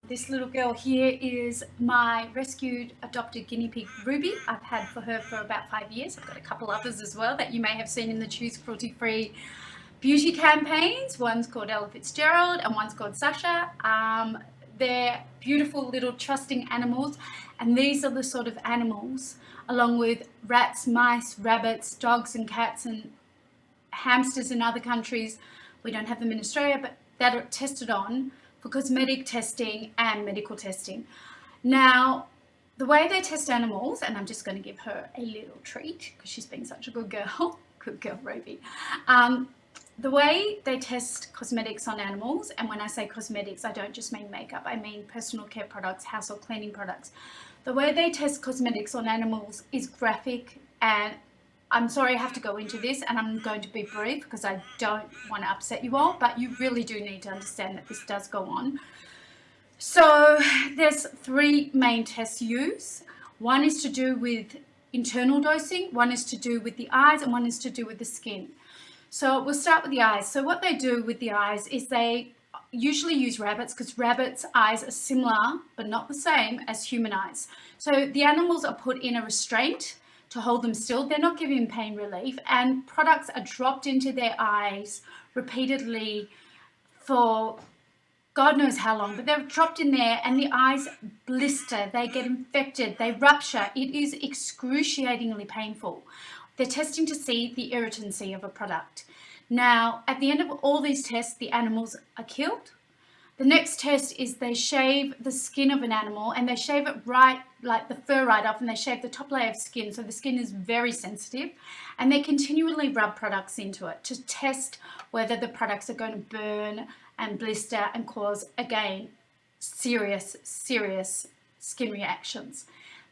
This little girl here is my rescued adopted guinea pig, Ruby. I've had for her for about 5 years. I've got a couple others as well that you may have seen in the Choose Cruelty Free beauty campaigns. One's called Ella Fitzgerald and one's called Sasha. They're beautiful little trusting animals, and these are the sort of animals, along with rats, mice, rabbits, dogs and cats and hamsters in other countries. We don't have them in Australia, but that are tested on for cosmetic testing and medical testing. Now, the way they test animals, and I'm just going to give her a little treat because she's been such a good girl, good girl, Ruby. The way they test cosmetics on animals, and when I say cosmetics, I don't just mean makeup, I mean personal care products, household cleaning products. The way they test cosmetics on animals is graphic, and I'm sorry I have to go into this, and I'm going to be brief because I don't want to upset you all, but you really do need to understand that this does go on. So there's 3 main tests used. One is to do with internal dosing, one is to do with the eyes, and one is to do with the skin. So we'll start with the eyes. So what they do with the eyes is they usually use rabbits, because rabbits' eyes are similar but not the same as human eyes. So the animals are put in a restraint to hold them still. They're not giving pain relief, and products are dropped into their eyes repeatedly for God knows how long, but they're dropped in there and the eyes blister, they get infected, they rupture. It is excruciatingly painful. They're testing to see the irritancy of a product. Now, at the end of all these tests, the animals are killed. The next test is they shave the skin of an animal, and they shave it right, like the fur right off, and they shave the top layer of skin, so the skin is very sensitive, and they continually rub products into it to test whether the products are going to burn and blister and cause, again, serious skin reactions.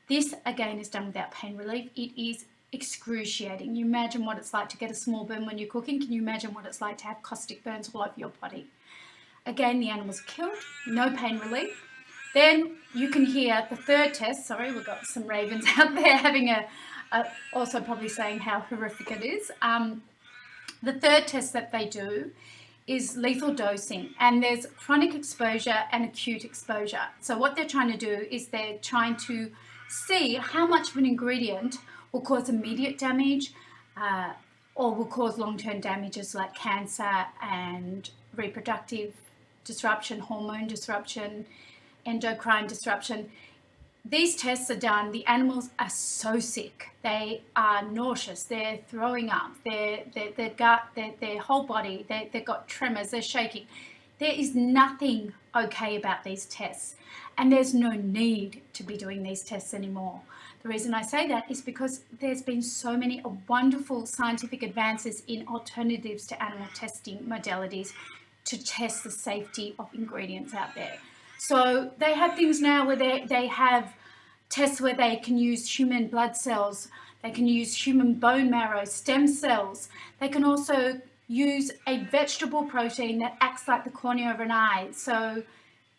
This, again, is done without pain relief. It is excruciating. You imagine what it's like to get a small burn when you're cooking. Can you imagine what it's like to have caustic burns all over your body? Again, the animal's killed, no pain relief. Then you can hear the third test. Sorry, we've got some ravens out there having also probably saying how horrific it is. The third test that they do is lethal dosing, and there's chronic exposure and acute exposure. So what they're trying to do is they're trying to see how much of an ingredient will cause immediate damage or will cause long-term damages like cancer and reproductive disruption, hormone disruption, endocrine disruption. These tests are done, the animals are so sick, they are nauseous, they're throwing up, their gut, their whole body, they've got tremors, they're shaking. There is nothing okay about these tests, and there's no need to be doing these tests anymore. The reason I say that is because there's been so many wonderful scientific advances in alternatives to animal testing modalities to test the safety of ingredients out there. So they have things now where they have tests where they can use human blood cells, they can use human bone marrow, stem cells. They can also use a vegetable protein that acts like the cornea of an eye, so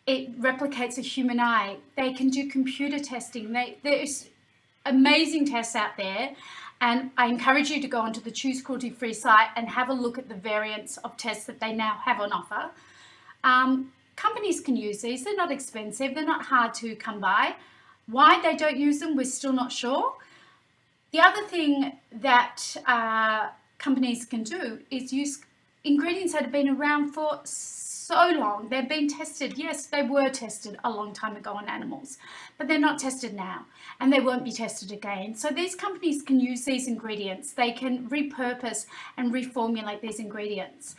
it replicates a human eye. They can do computer testing. There's amazing tests out there, and I encourage you to go onto the Choose Cruelty Free site and have a look at the variants of tests that they now have on offer. Companies can use these. They're not expensive. They're not hard to come by. Why they don't use them, we're still not sure. The other thing that companies can do is use ingredients that have been around for so long. They've been tested. Yes, they were tested a long time ago on animals, but they're not tested now, and they won't be tested again. So these companies can use these ingredients. They can repurpose and reformulate these ingredients.